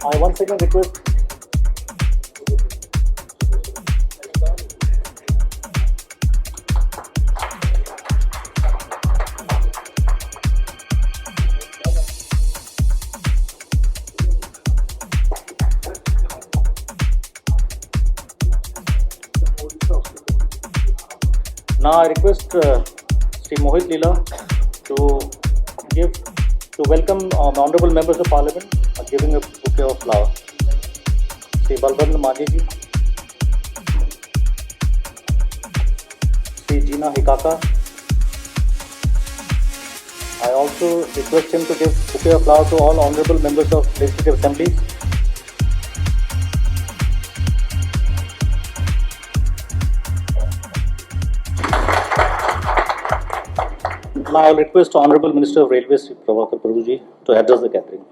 I once again request. Now I request Sri Mohit Leela to give to welcome the honourable members of Parliament giving a bouquet of flowers. Sri Balbandra Maji ji, Sri Jina Hikaka. I also request him to give bouquet of flowers to all honourable members of Legislative Assembly. Now I will request Honourable Minister of Railways, Sri Prabhakar Prabhuji, to address the gathering.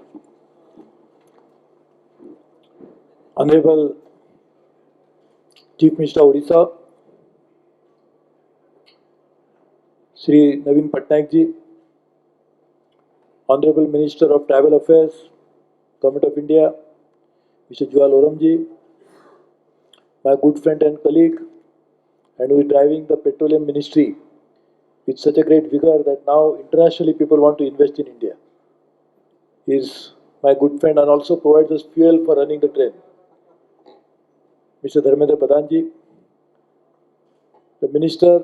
Honorable Chief Minister of Odisha, Sri Naveen Patnaik ji, Honorable Minister of Tribal Affairs, Government of India, Mr. Jual Oram ji, my good friend and colleague, and who is driving the Petroleum Ministry with such a great vigor that now internationally people want to invest in India. He is my good friend and also provides us fuel for running the train. Mr. Dharmendra Pradhan ji, the minister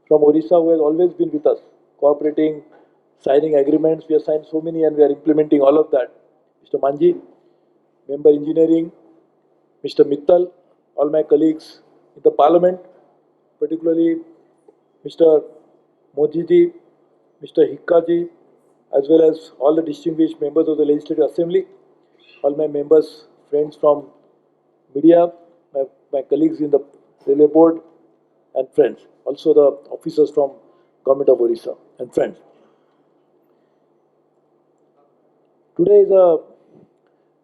from Odisha who has always been with us, cooperating, signing agreements. We have signed so many and we are implementing all of that. Mr. Manji, Member Engineering, Mr. Mittal, all my colleagues in the Parliament, particularly Mr. Moji ji, Mr. Hikka ji, as well as all the distinguished members of the Legislative Assembly, all my members, friends from media, my colleagues in the Railway Board, and friends, also the officers from Government of Odisha and friends. Today is a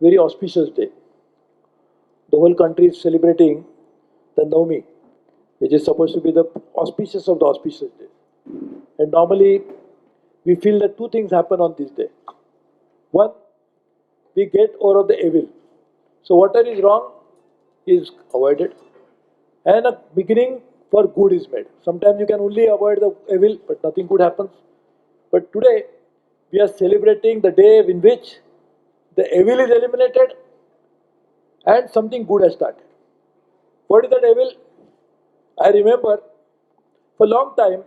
very auspicious day. The whole country is celebrating the Navami, which is supposed to be the auspicious of the auspicious day. And normally, we feel that two things happen on this day. One, we get over of the evil. So whatever is wrong is avoided. And a beginning for good is made. Sometimes you can only avoid the evil, but nothing good happens. But today, we are celebrating the day in which the evil is eliminated and something good has started. What is that evil? I remember for a long time,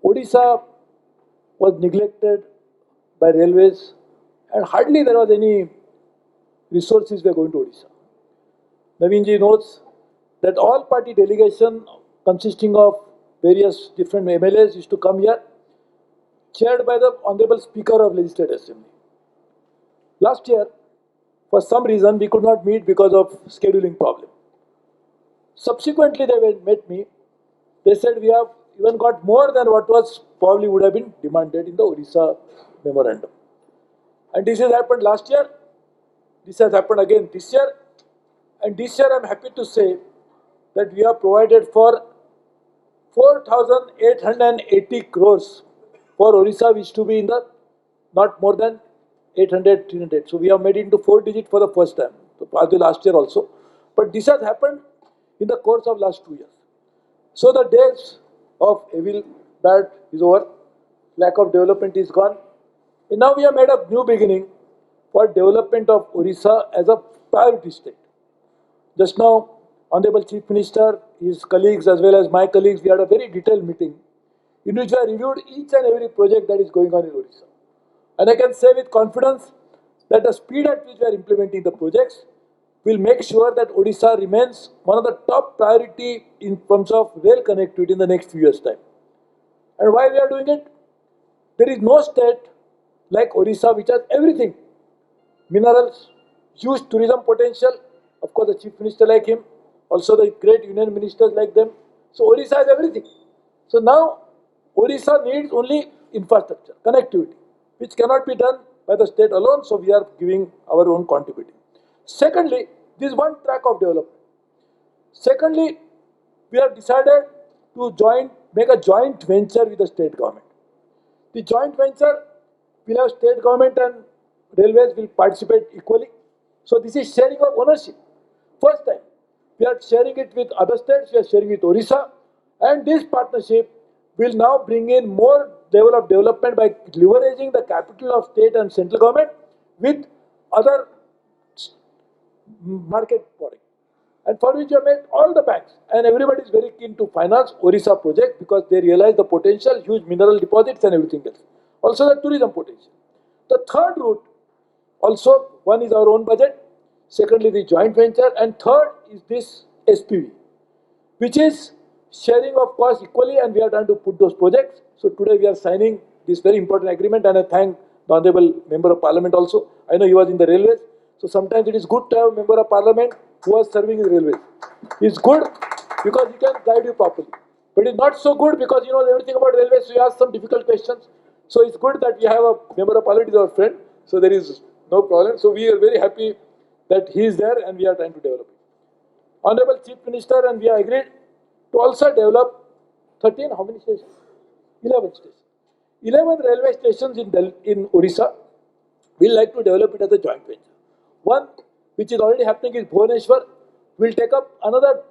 Odisha was neglected by railways and hardly there was any resources were going to Odisha. Naveen ji knows that all party delegation consisting of various different MLAs used to come here, chaired by the Honorable Speaker of Legislative Assembly. Last year, for some reason, we could not meet because of scheduling problem. Subsequently, they met me. They said we have even got more than what was probably would have been demanded in the Odisha memorandum. And this has happened last year. This has happened again this year. And this year, I am happy to say that we have provided for 4,880 crores for Odisha, which to be in the not more than 800, 300. So we have made it into 4 digit for the first time, probably last year also. But this has happened in the course of last 2 years. So the days of evil, bad is over, lack of development is gone. And now we have made a new beginning for development of Odisha as a priority state. Just now, Honorable Chief Minister, his colleagues as well as my colleagues, we had a very detailed meeting in which I reviewed each and every project that is going on in Odisha. And I can say with confidence that the speed at which we are implementing the projects will make sure that Odisha remains one of the top priority in terms of rail connectivity in the next few years' time. And why we are doing it? There is no state like Odisha which has everything. Minerals, huge tourism potential, of course the Chief Minister like him, also the great union ministers like them. So Odisha has everything. So now Odisha needs only infrastructure, connectivity, which cannot be done by the state alone, so we are giving our own contributing. Secondly, this is one track of development. Secondly, we have decided to make a joint venture with the state government. The joint venture will have state government and railways will participate equally. So this is sharing of ownership. First time. We are sharing it with other states, we are sharing with Orissa, and this partnership will now bring in more level of development by leveraging the capital of state and central government with other market body. And for which we have made all the banks, and everybody is very keen to finance Orissa project because they realize the potential, huge mineral deposits and everything else. Also the tourism potential. The third route, also one is our own budget, secondly the joint venture, and third is this SPV, which is sharing of cost equally, and we are trying to put those projects. So today we are signing this very important agreement, and I thank the Honorable Member of Parliament also. I know he was in the railways, so sometimes it is good to have a Member of Parliament who was serving in the railways. It's good because he can guide you properly. But it's not so good because you know everything about railways, so you ask some difficult questions. So it's good that we have a Member of Parliament is our friend, so there is no problem. So we are very happy that he is there and we are trying to develop it. Honorable Chief Minister and we have agreed to also develop 13, how many stations? 11 stations. 11 railway stations in Orissa. We like to develop it as a joint venture. One, which is already happening, is Bhubaneswar. We'll take up another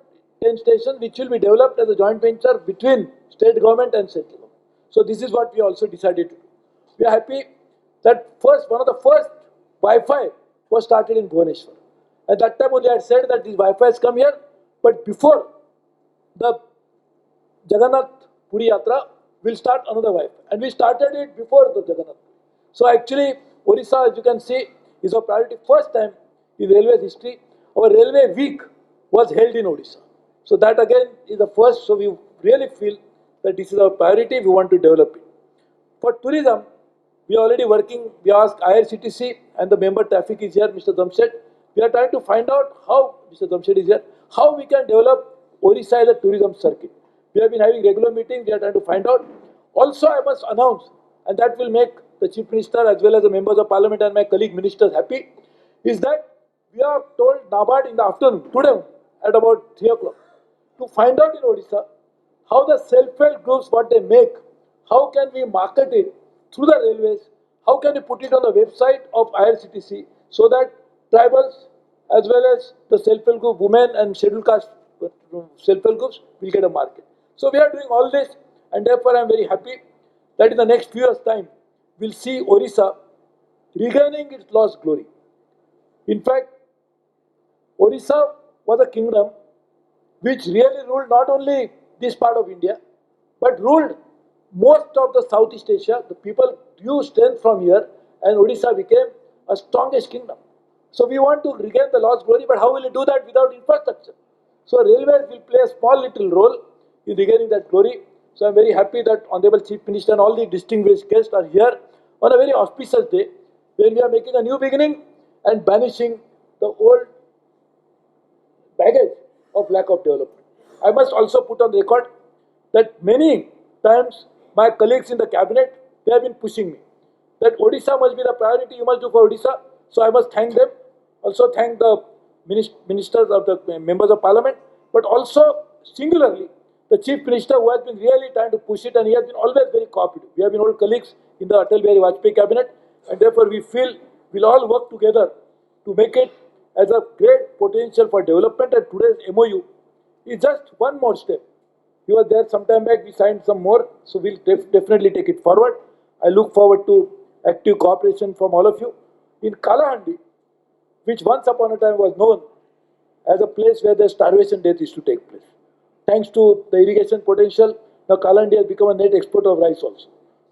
10 stations, which will be developed as a joint venture between state government and central government. So this is what we also decided to do. We are happy that one of the first Wi-Fi was started in Bhubaneswar. At that time only I had said that this Wi-Fi has come here, but before the Jagannath Puri Yatra, we'll start another Wi-Fi. And we started it before the Jagannath. So actually, Orissa, as you can see, is our priority. First time in railway history, our railway week was held in Odisha. So that again is the first, so we really feel that this is our priority, we want to develop it. For tourism, we are already working, we asked IRCTC and the member traffic is here, Mr. Jamshed. We are trying to find out how, Mr. Jamshed is here, how we can develop Orissa as a tourism circuit. We have been having regular meetings, we are trying to find out. Also, I must announce, and that will make the Chief Minister as well as the members of Parliament and my colleague ministers happy, is that we have told NABARD in the afternoon, today at about 3 o'clock, to find out in Odisha how the self-help groups, what they make, how can we market it through the railways, how can we put it on the website of IRCTC so that tribals as well as the self-help group, women and scheduled caste self-help groups will get a market. So we are doing all this, and therefore I am very happy that in the next few years' time, we'll see Orissa regaining its lost glory. In fact, Orissa was a kingdom which really ruled not only this part of India, but ruled most of the Southeast Asia. The people drew strength from here, and Odisha became a strongest kingdom. So we want to regain the lost glory, but how will we do that without infrastructure? So railways will play a small little role in regaining that glory. So I'm very happy that Honorable Chief Minister and all the distinguished guests are here on a very auspicious day when we are making a new beginning and banishing the old baggage of lack of development. I must also put on record that many times my colleagues in the cabinet, they have been pushing me that Odisha must be the priority, you must do for Odisha. So I must thank them. Also thank the ministers of the members of Parliament, but also singularly the Chief Minister who has been really trying to push it, and he has been always very cooperative. We have been old colleagues in the Atal Bihari Vajpayee cabinet, and therefore we feel we'll all work together to make it as a great potential for development. And today's MOU is just one more step. He was there some time back, we signed some more, so we'll definitely take it forward. I look forward to active cooperation from all of you. In Kalahandi, which once upon a time was known as a place where the starvation death is to take place. Thanks to the irrigation potential, now Kalahandi has become a net exporter of rice also.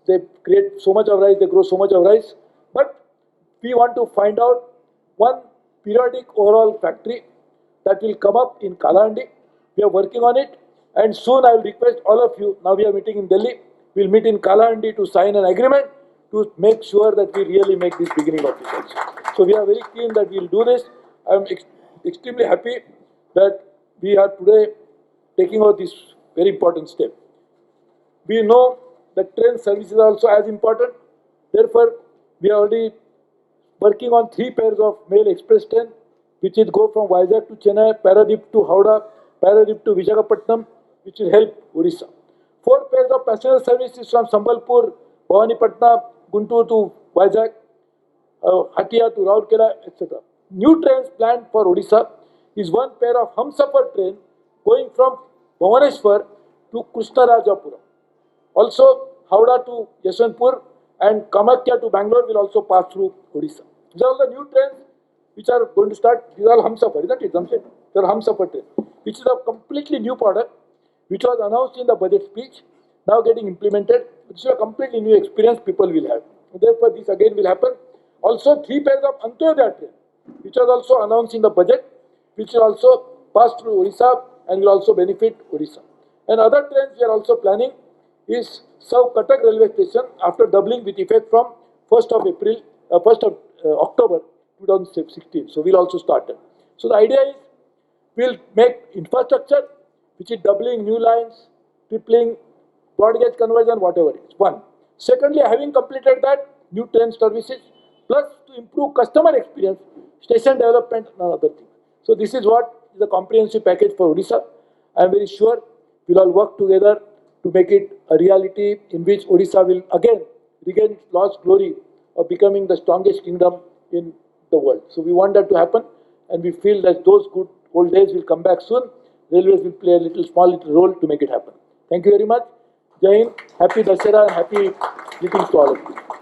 They create so much of rice, they grow so much of rice, but we want to find out one periodic overall factory that will come up in Kalahandi. We are working on it, and soon I will request all of you, now we are meeting in Delhi, we will meet in Kalahandi to sign an agreement to make sure that we really make this beginning of this also. So we are very keen that we will do this. I am extremely happy that we are today taking out this very important step. We know that train services are also as important. Therefore, we are already working on 3 pairs of mail express train, which will go from Vizag to Chennai, Paradip to Howrah, Paradip to Visakhapatnam, which will help Odisha. 4 pairs of passenger services from Sambalpur, Bhawanipatna, Guntur to Vizag, Hatia to Rourkela, etc. new trains planned for Odisha is one pair of Humsafar train going from Bhubaneswar to Krishnarajapuram. Also, Howrah to Yeshwanthpur and Kamakya to Bangalore will also pass through Odisha. These are all the new trains which are going to start. These are all Humsafar, isn't it? Jamshed? They are Humsafar trains, which is a completely new product, which was announced in the budget speech, now getting implemented. This is a completely new experience people will have. Therefore, this again will happen. Also, 3 pairs of Antyodaya train, which was also announced in the budget, which will also pass through Odisha and will also benefit Odisha. And other trains we are also planning is South Cuttack railway station after doubling with effect from 1st of October 2016. So we'll also start it. So the idea is we'll make infrastructure which is doubling new lines, tripling, broad gauge conversion, whatever it is. One. Secondly, having completed that, new train services, plus to improve customer experience, station development and other things. So this is what is the comprehensive package for Odisha. I am very sure we'll all work together to make it a reality in which Odisha will again regain its lost glory of becoming the strongest kingdom in the world. So we want that to happen, and we feel that those good old days will come back soon. Railways will play a small little role to make it happen. Thank you very much. Jai Hind, happy Dussehra and happy greetings to all of you.